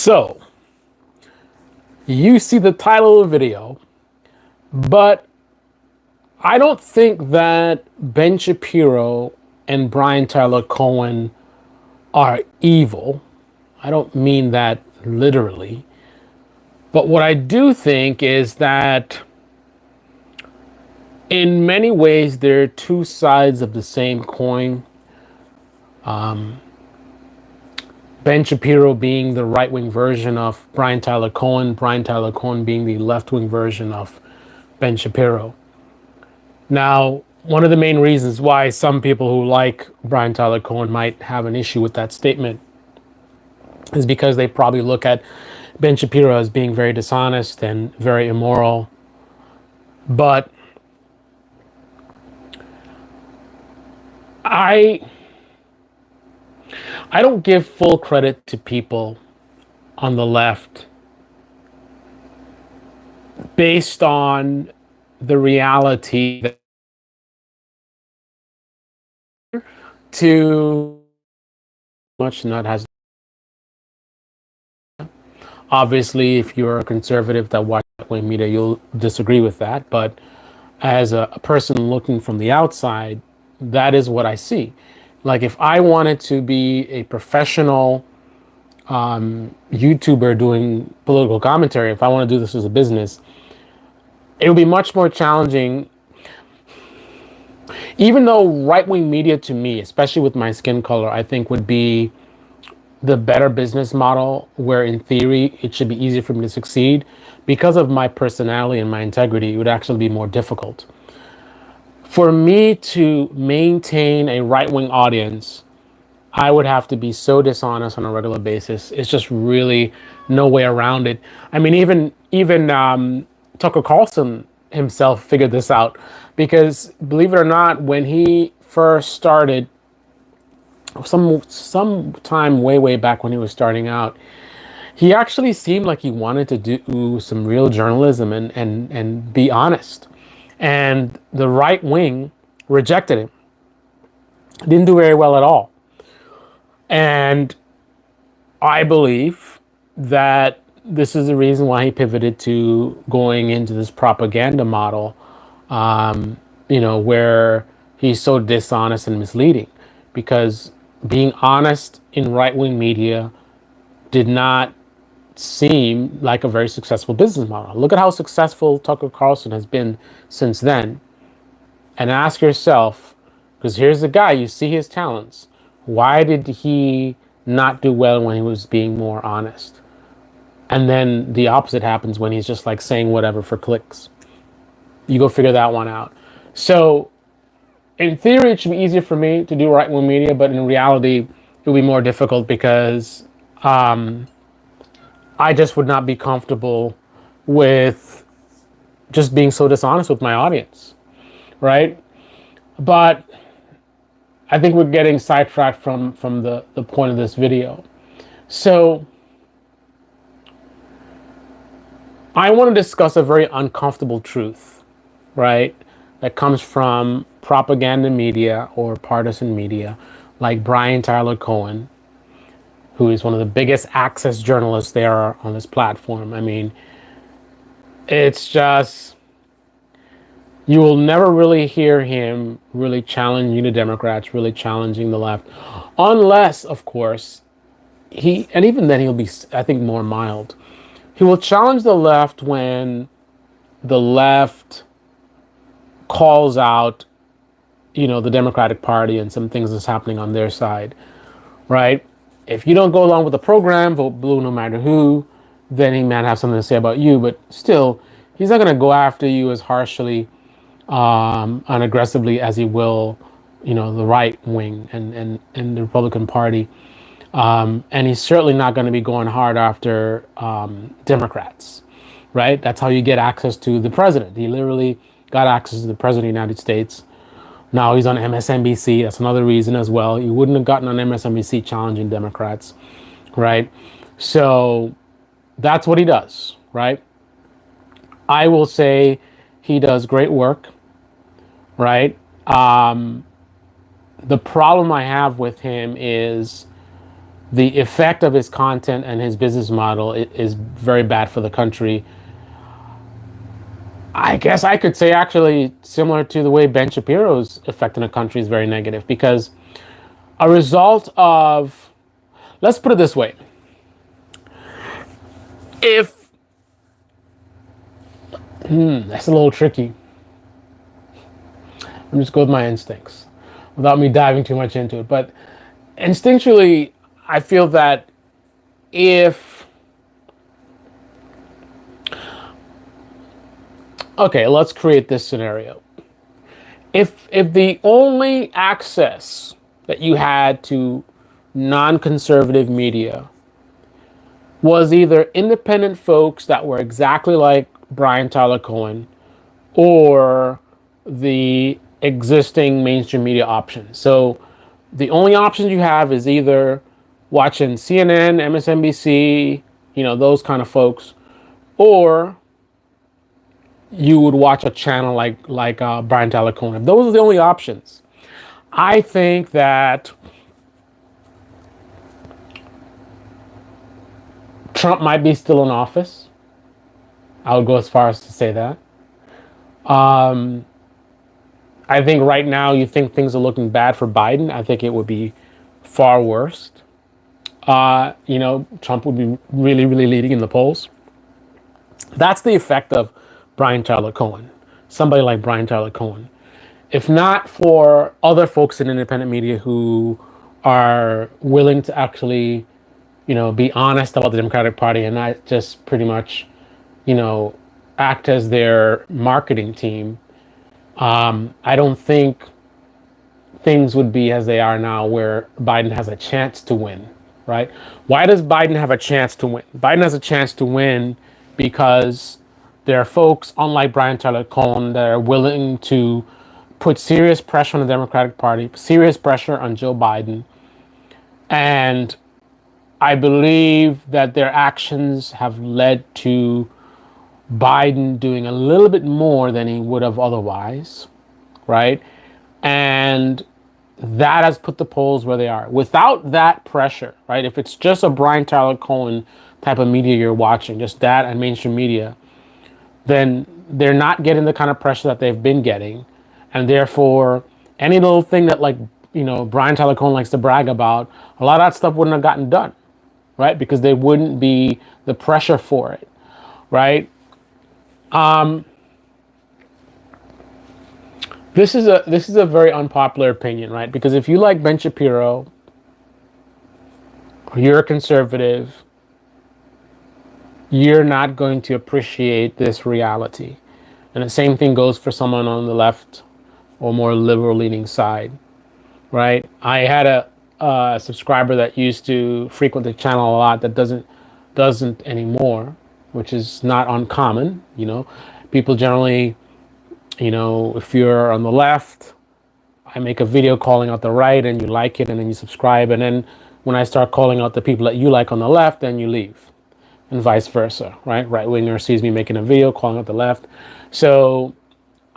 So, you see the title of the video, but I don't think that Ben Shapiro and Brian Tyler Cohen are evil. I don't mean that literally. But what I do think is that in many ways, they're two sides of the same coin. Ben Shapiro being the right wing version of Brian Tyler Cohen being the left wing version of Ben Shapiro. Now, one of the main reasons why some people who like Brian Tyler Cohen might have an issue with that statement is because they probably look at Ben Shapiro as being very dishonest and very immoral. But I I don't give full credit to people on the left based on the reality that too much not has. Obviously, if you're a conservative that watches right-wing media, you'll disagree with that. But as a person looking from the outside, that is what I see. Like if I wanted to be a professional YouTuber doing political commentary, if I want to do this as a business, it would be much more challenging. Even though right-wing media to me, especially with my skin color, I think would be the better business model where in theory it should be easier for me to succeed. Because of my personality and my integrity, it would actually be more difficult. For me to maintain a right-wing audience, I would have to be so dishonest on a regular basis. It's just really no way around it. I mean, even Tucker Carlson himself figured this out because, believe it or not, when he first started, some time way back when he was starting out, he actually seemed like he wanted to do some real journalism and be honest. And the right wing rejected him. Didn't do very well at all. And I believe that this is the reason why he pivoted to going into this propaganda model, where he's so dishonest and misleading. Because being honest in right wing media did not seem like a very successful business model. Look at how successful Tucker Carlson has been since then. And ask yourself, because here's the guy, you see his talents. Why did he not do well when he was being more honest? And then the opposite happens when he's just like saying whatever for clicks. You go figure that one out. So, in theory, it should be easier for me to do right wing media, but in reality, it will be more difficult because I just would not be comfortable with just being so dishonest with my audience, right? But I think we're getting sidetracked from the point of this video. So I want to discuss a very uncomfortable truth, right? That comes from propaganda media or partisan media like Brian Tyler Cohen, who is one of the biggest access journalists there are on this platform. I mean, it's just, you will never really hear him really challenging the Democrats, really challenging the left, unless, of course, and even then he'll be, I think, more mild. He will challenge the left when the left calls out, the Democratic Party and some things that's happening on their side, right? If you don't go along with the program, vote blue no matter who, then he might have something to say about you, but still, he's not going to go after you as harshly and aggressively as he will, the right wing and the Republican Party. And he's certainly not going to be going hard after Democrats, right? That's how you get access to the president. He literally got access to the president of the United States. Now he's on MSNBC. That's another reason as well. He wouldn't have gotten on MSNBC challenging Democrats, right? So that's what he does, right? I will say he does great work, right? The problem I have with him is the effect of his content and his business model is very bad for the country. I guess I could say actually similar to the way Ben Shapiro's effect in the country is very negative, because a result of, let's put it this way, if that's a little tricky. I'm just go with my instincts without me diving too much into it. But instinctually, I feel that if, okay, let's create this scenario. If the only access that you had to non-conservative media was either independent folks that were exactly like Brian Tyler Cohen, or the existing mainstream media options. So the only options you have is either watching CNN, MSNBC, those kind of folks, or you would watch a channel like Brian Tyler Cohen. If those are the only options, I think that Trump might be still in office. I would go as far as to say that. I think right now you think things are looking bad for Biden. I think it would be far worse. Trump would be really, really leading in the polls. That's the effect of Brian Tyler Cohen. Somebody like Brian Tyler Cohen. If not for other folks in independent media who are willing to actually, be honest about the Democratic Party and not just pretty much, act as their marketing team, I don't think things would be as they are now, where Biden has a chance to win, right? Why does Biden have a chance to win? Biden has a chance to win because there are folks, unlike Brian Tyler Cohen, that are willing to put serious pressure on the Democratic Party, serious pressure on Joe Biden. And I believe that their actions have led to Biden doing a little bit more than he would have otherwise, right? And that has put the polls where they are. Without that pressure, right? If it's just a Brian Tyler Cohen type of media you're watching, just that and mainstream media, then they're not getting the kind of pressure that they've been getting. And therefore, any little thing that Brian Tyler Cohen likes to brag about, a lot of that stuff wouldn't have gotten done, right? Because there wouldn't be the pressure for it, right? This is a very unpopular opinion, right? Because if you like Ben Shapiro, or you're a conservative, you're not going to appreciate this reality. And the same thing goes for someone on the left or more liberal leaning side, right? I had a subscriber that used to frequent the channel a lot that doesn't anymore, which is not uncommon. People generally, if you're on the left, I make a video calling out the right and you like it and then you subscribe. And then when I start calling out the people that you like on the left, then you leave, and vice versa, right? Right winger sees me making a video calling out the left. So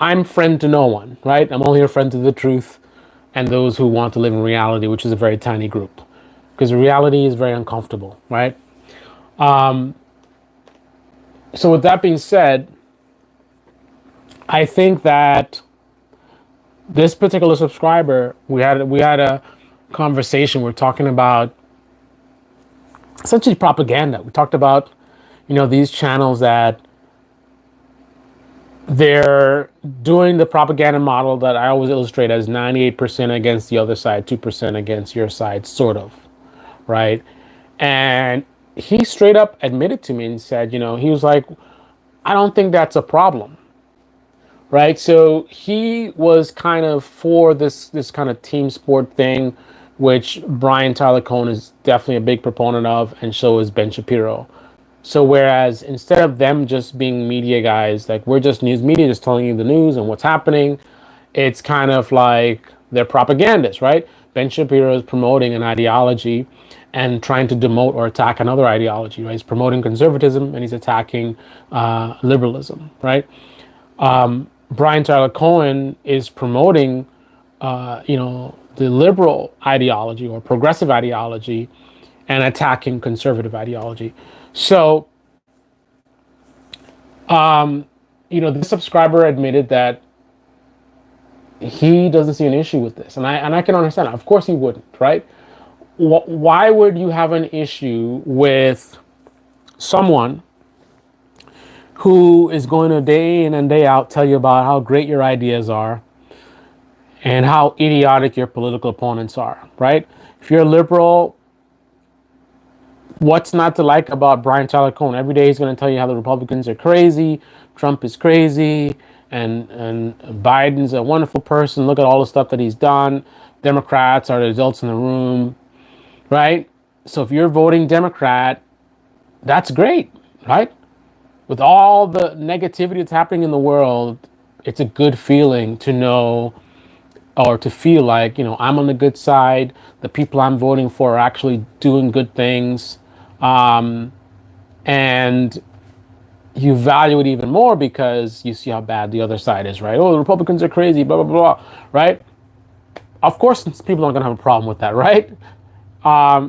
I'm friend to no one, right? I'm only a friend to the truth and those who want to live in reality, which is a very tiny group, because reality is very uncomfortable, right? So with that being said, I think that this particular subscriber, we had a conversation. We're talking about essentially propaganda. We talked about, these channels that they're doing the propaganda model that I always illustrate as 98% against the other side, 2% against your side, sort of, right? And he straight up admitted to me and said, he was like, I don't think that's a problem, right? So he was kind of for this kind of team sport thing, which Brian Tyler Cohen is definitely a big proponent of, and so is Ben Shapiro. So whereas instead of them just being media guys, like we're just news media, just telling you the news and what's happening, it's kind of like they're propagandists, right? Ben Shapiro is promoting an ideology and trying to demote or attack another ideology, right? He's promoting conservatism and he's attacking liberalism, right? Brian Tyler Cohen is promoting, the liberal ideology or progressive ideology, and attacking conservative ideology. So, this subscriber admitted that he doesn't see an issue with this, and I can understand that. Of course, he wouldn't, right? Why would you have an issue with someone who is going to day in and day out tell you about how great your ideas are and how idiotic your political opponents are, right? If you're a liberal, what's not to like about Brian Tyler Cohen? Every day he's going to tell you how the Republicans are crazy, Trump is crazy, and Biden's a wonderful person. Look at all the stuff that he's done. Democrats are the adults in the room, right? So if you're voting Democrat, that's great, right? With all the negativity that's happening in the world, it's a good feeling to know or to feel like, I'm on the good side. The people I'm voting for are actually doing good things. And you value it even more because you see how bad the other side is, right? Oh, the Republicans are crazy, blah, blah, blah, right? Of course, people aren't going to have a problem with that, right?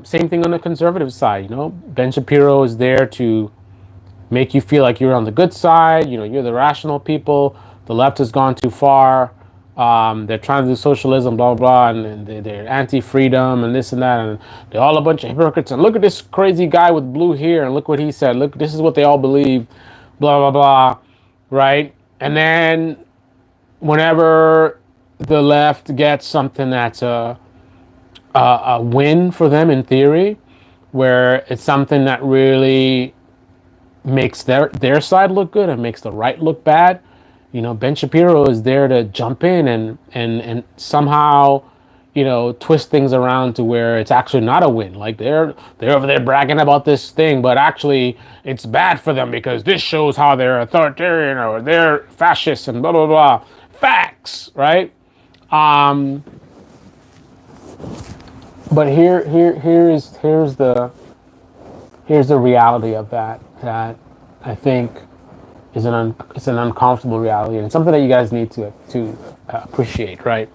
Same thing on the conservative side, Ben Shapiro is there to make you feel like you're on the good side. You're the rational people. The left has gone too far. They're trying to do socialism, blah, blah, blah, and they're anti-freedom and this and that. And they're all a bunch of hypocrites. And look at this crazy guy with blue hair. And look what he said. Look, this is what they all believe, blah, blah, blah, right? And then whenever the left gets something that's a win for them in theory, where it's something that really makes their side look good and makes the right look bad, Ben Shapiro is there to jump in and somehow, twist things around to where it's actually not a win. Like they're over there bragging about this thing, but actually it's bad for them because this shows how they're authoritarian or they're fascist and blah blah blah. Facts, right? But here's the reality of that I think is it's an uncomfortable reality, and it's something that you guys need to appreciate, right?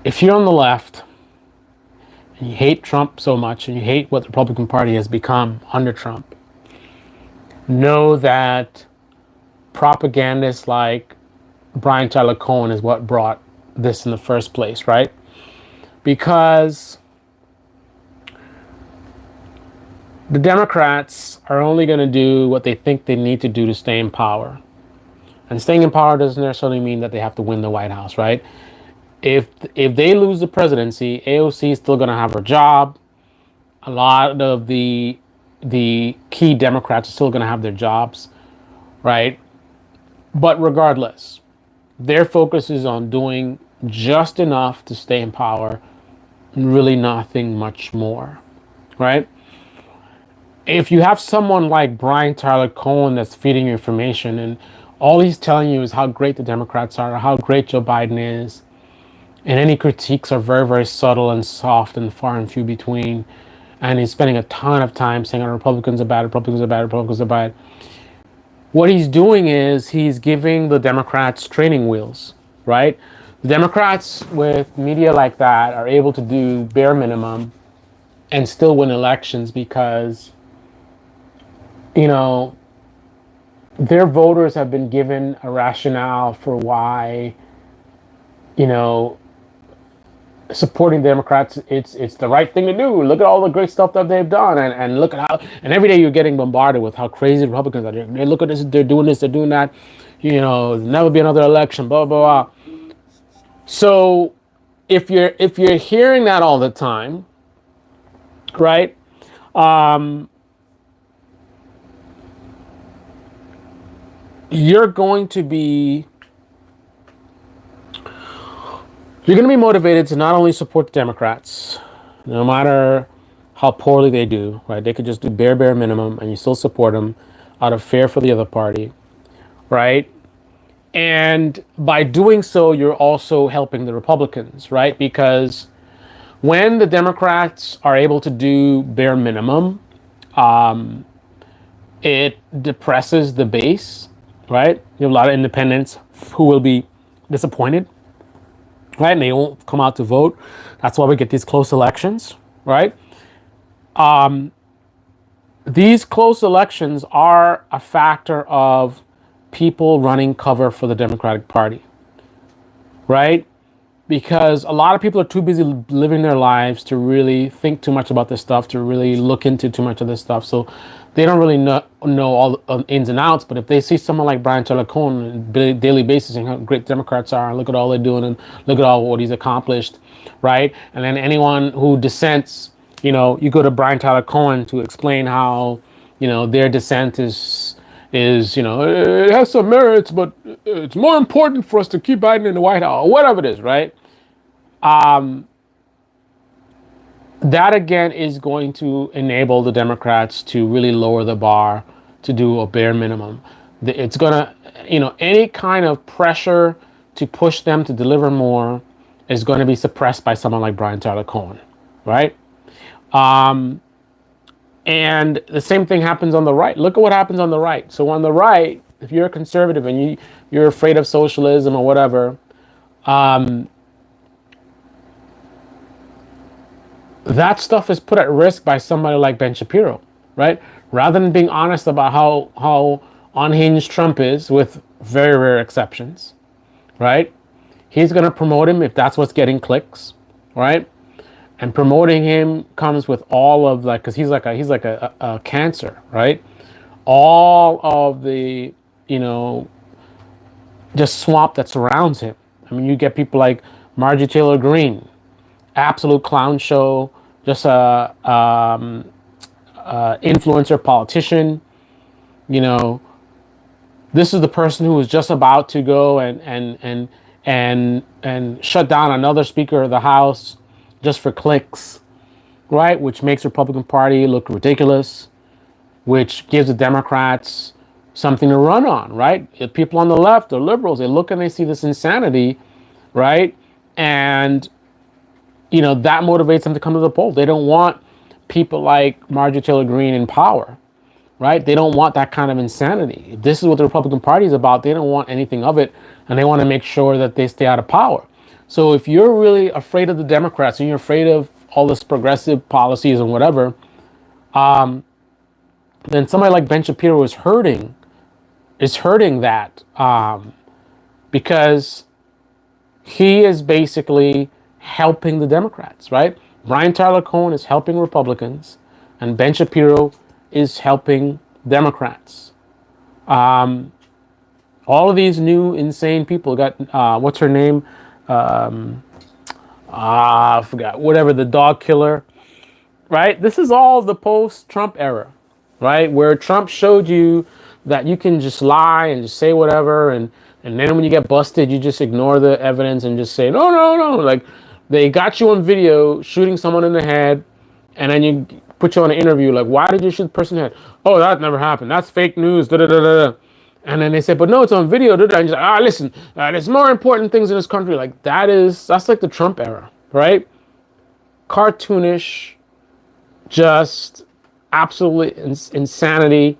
If you're on the left and you hate Trump so much and you hate what the Republican Party has become under Trump, know that propagandists like Brian Tyler Cohen is what brought this in the first place, right? Because the Democrats are only going to do what they think they need to do to stay in power. And staying in power doesn't necessarily mean that they have to win the White House, right? If they lose the presidency, AOC is still going to have her job. A lot of the key Democrats are still going to have their jobs, right? But regardless, their focus is on doing just enough to stay in power, and really nothing much more, right? If you have someone like Brian Tyler Cohen that's feeding you information and all he's telling you is how great the Democrats are, how great Joe Biden is, and any critiques are very, very subtle and soft and far and few between, and he's spending a ton of time saying, Republicans are bad, Republicans are bad, Republicans are bad. What he's doing is he's giving the Democrats training wheels, right? The Democrats with media like that are able to do bare minimum and still win elections because, their voters have been given a rationale for why, supporting Democrats, it's the right thing to do. Look at all the great stuff that they've done, and look at how. And every day you're getting bombarded with how crazy Republicans are. They look at this, they're doing this, they're doing that. There'll never be another election. Blah blah blah. So, if you're hearing that all the time, right? You're going to be motivated to not only support the Democrats, no matter how poorly they do, right? They could just do bare minimum and you still support them out of fear for the other party, right? And by doing so, you're also helping the Republicans, right? Because when the Democrats are able to do bare minimum, it depresses the base, right? You have a lot of independents who will be disappointed, right? And they won't come out to vote. That's why we get these close elections, right? These close elections are a factor of people running cover for the Democratic Party, right? Because a lot of people are too busy living their lives to really think too much about this stuff, to really look into too much of this stuff. So they don't really know all the ins and outs. But if they see someone like Brian Taylor Cohen on a daily basis and how great Democrats are, and look at all they're doing, and look at all what he's accomplished, right? And then anyone who dissents, you go to Brian Tyler Cohen to explain how, their dissent is it has some merits, but it's more important for us to keep Biden in the White House, or whatever it is, right? That again is going to enable the Democrats to really lower the bar to do a bare minimum. It's gonna, any kind of pressure to push them to deliver more is going to be suppressed by someone like Brian Tyler Cohen, right? And the same thing happens on the right. Look at what happens on the right. So on the right, if you're a conservative and you're afraid of socialism or whatever, that stuff is put at risk by somebody like Ben Shapiro, right? Rather than being honest about how unhinged Trump is, with very rare exceptions, right? He's going to promote him if that's what's getting clicks, right? And promoting him comes with all of because he's like a cancer, right? All of the just swamp that surrounds him. I mean, you get people like Marjorie Taylor Greene, absolute clown show, just a influencer politician. This is the person who was just about to go and shut down another Speaker of the House just for clicks, right? Which makes the Republican Party look ridiculous, which gives the Democrats something to run on, right? If people on the left or liberals, they look and they see this insanity, right? And that motivates them to come to the polls. They don't want people like Marjorie Taylor Greene in power, right? They don't want that kind of insanity. If this is what the Republican Party is about, they don't want anything of it, and they want to make sure that they stay out of power. So if you're really afraid of the Democrats and you're afraid of all this progressive policies and whatever, then somebody like Ben Shapiro is hurting that because he is basically helping the Democrats, right? Brian Tyler Cohen is helping Republicans, and Ben Shapiro is helping Democrats. All of these new insane people got what's her name? I forgot. Whatever, the dog killer, right? This is all the post-Trump era, right? Where Trump showed you that you can just lie and just say whatever, and then when you get busted, you just ignore the evidence and just say no. Like, they got you on video shooting someone in the head, and then you put you on an interview like, why did you shoot the person in the head? Oh, that never happened. That's fake news. Da da da da. And then they say, but no, it's on video. And you're like, listen, there's more important things in this country. Like, that's like the Trump era, right? Cartoonish, just absolutely insanity.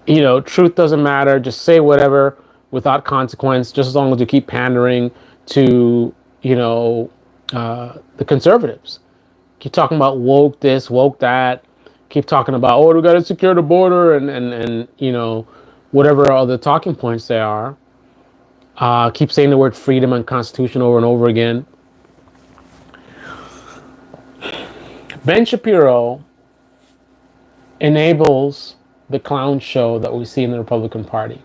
Truth doesn't matter. Just say whatever without consequence, just as long as you keep pandering to, the conservatives. Keep talking about woke this, woke that. Keep talking about, we got to secure the border and whatever other talking points they are. Keep saying the word freedom and constitution over and over again. Ben Shapiro enables the clown show that we see in the Republican Party,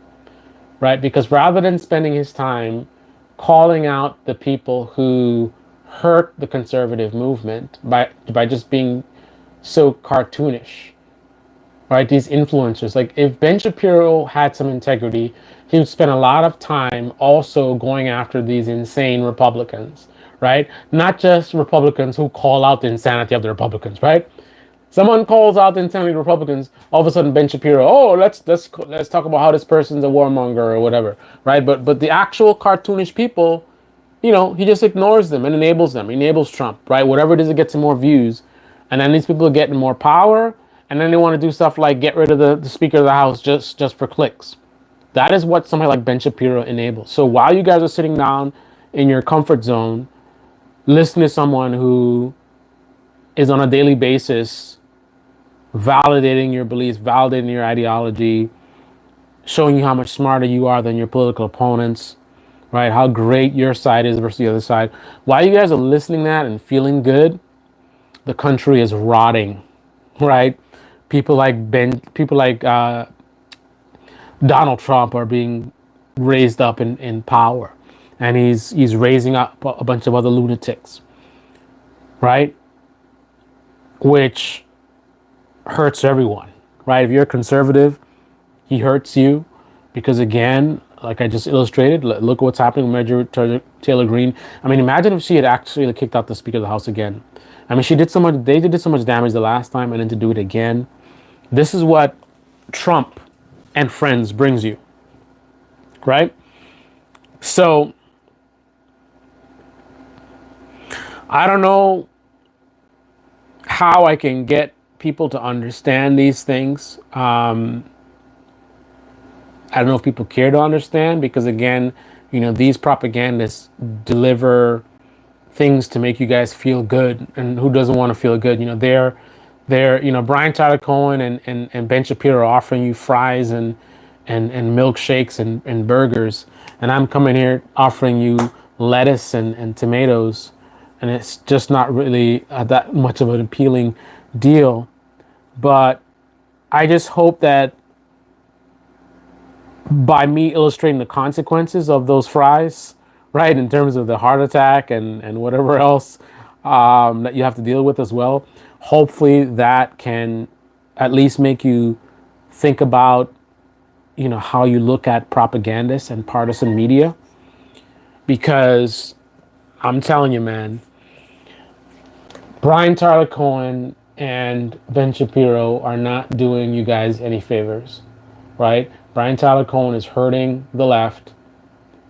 right? Because rather than spending his time calling out the people who hurt the conservative movement by just being so cartoonish, right? These influencers, like, if Ben Shapiro had some integrity, he would spend a lot of time also going after these insane Republicans, right? Not just Republicans who call out the insanity of the Republicans, right? Someone calls out the insanity of the Republicans, all of a sudden Ben Shapiro, let's talk about how this person's a warmonger or whatever, right? But the actual cartoonish people, he just ignores them and enables them. He enables Trump, right? Whatever it is that gets him more views. And then these people are getting more power, and then they want to do stuff like get rid of the Speaker of the House just for clicks. That is what somebody like Ben Shapiro enables. So while you guys are sitting down in your comfort zone, listening to someone who is on a daily basis validating your beliefs, validating your ideology, showing you how much smarter you are than your political opponents, right? How great your side is versus the other side. While you guys are listening to that and feeling good, the country is rotting, right? People like Donald Trump are being raised up in power, and he's raising up a bunch of other lunatics, right? Which hurts everyone, right? If you're a conservative, he hurts you because, again, like I just illustrated, look what's happening with Marjorie Taylor Greene. I mean, imagine if she had actually kicked out the Speaker of the House again. I mean, she did so much. They did so much damage the last time, and then to do it again. This is what Trump and friends brings you, right? So I don't know how I can get people to understand these things. I don't know if people care to understand because, again, these propagandists deliver things to make you guys feel good, and who doesn't want to feel good? Brian Tyler Cohen and Ben Shapiro are offering you fries and milkshakes and burgers, and I'm coming here offering you lettuce and tomatoes, and it's just not really that much of an appealing deal. But I just hope that by me illustrating the consequences of those fries, right, in terms of the heart attack and whatever else that you have to deal with as well, hopefully that can at least make you think about, how you look at propagandists and partisan media. Because I'm telling you, man, Brian Tyler Cohen and Ben Shapiro are not doing you guys any favors, right? Brian Tyler Cohen is hurting the left,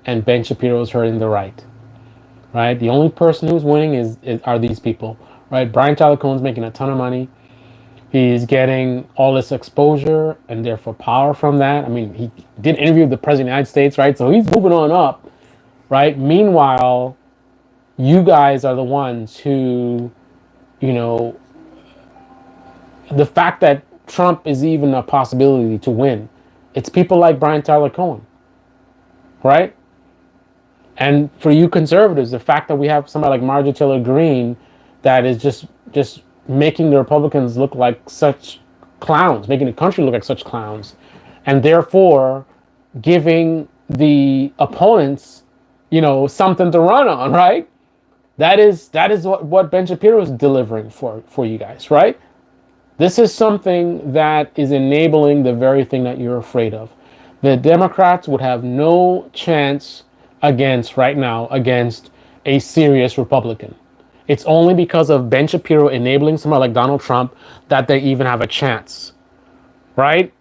and Ben Shapiro is hurting the right, right? The only person who's winning are these people, right? Brian Tyler Cohen's making a ton of money. He's getting all this exposure and therefore power from that. I mean, he did an interview with the President of the United States, right? So he's moving on up, right? Meanwhile, you guys are the ones who, the fact that Trump is even a possibility to win, it's people like Brian Tyler Cohen, right? And for you conservatives, the fact that we have somebody like Marjorie Taylor Greene that is just making the Republicans look like such clowns, making the country look like such clowns, and therefore giving the opponents, something to run on, right? That is what Ben Shapiro is delivering for you guys, right? This is something that is enabling the very thing that you're afraid of. The Democrats would have no chance right now against a serious Republican. It's only because of Ben Shapiro enabling somebody like Donald Trump that they even have a chance, right?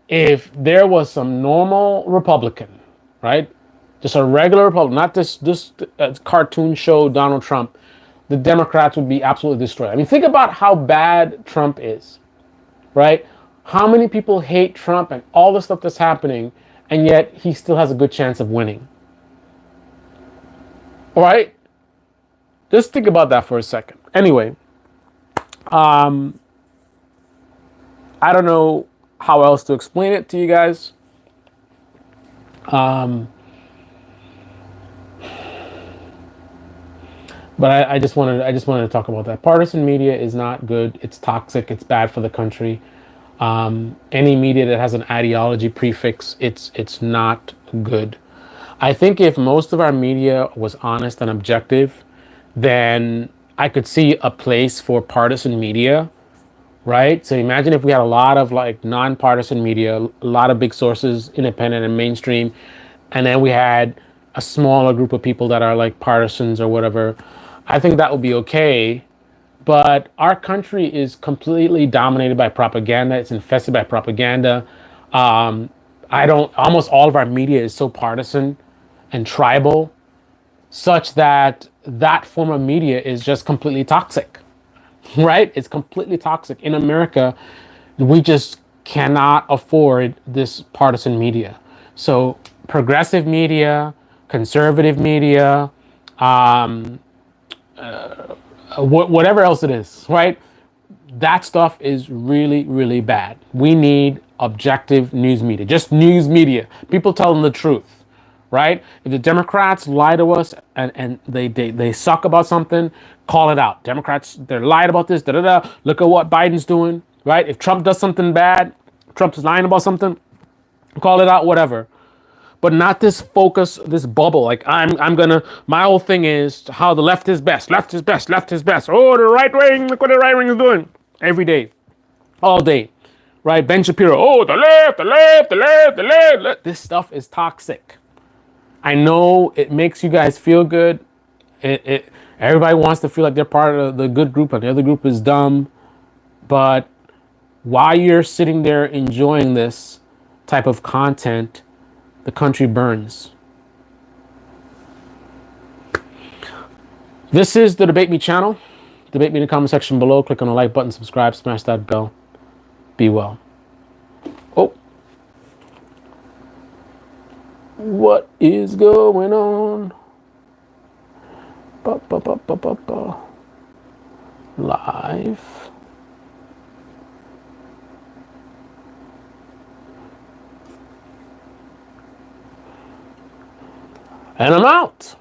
If there was some normal Republican, right? Just a regular Republican, not this cartoon show Donald Trump, the Democrats would be absolutely destroyed. I mean, think about how bad Trump is, right? How many people hate Trump and all the stuff that's happening, and yet he still has a good chance of winning. All right? Just think about that for a second. Anyway, I don't know how else to explain it to you guys. But I just wanted to talk about that. Partisan media is not good. It's toxic. It's bad for the country. Any media that has an ideology prefix, it's not good. I think if most of our media was honest and objective, then I could see a place for partisan media, right? So imagine if we had a lot of like nonpartisan media, a lot of big sources, independent and mainstream, and then we had a smaller group of people that are like partisans or whatever. I think that would be okay. But our country is completely dominated by propaganda. It's infested by propaganda. Almost all of our media is so partisan and tribal, such that form of media is just completely toxic, right? It's completely toxic. In America, we just cannot afford this partisan media. So progressive media, conservative media, um, whatever else it is, right? That stuff is really, really bad. We need objective news media, just news media. People telling the truth, right? If the Democrats lie to us and they suck about something, call it out. Democrats, they're lied about this, da da da. Look at what Biden's doing, right? If Trump does something bad, Trump is lying about something, call it out, whatever. But not this focus, this bubble. Like I'm gonna. My whole thing is how the left is best. Left is best. Left is best. Oh, the right wing. Look what the right wing is doing every day, all day, right? Ben Shapiro. Oh, the left, the left, the left, the left. This stuff is toxic. I know it makes you guys feel good. Everybody wants to feel like they're part of the good group, and the other group is dumb. But while you're sitting there enjoying this type of content, the country burns. This is the Debate Me channel. Debate me in the comment section below. Click on the like button, subscribe, smash that bell. Be well. Oh, what is going on? Ba, ba, ba, ba, ba, ba. Live. And I'm out.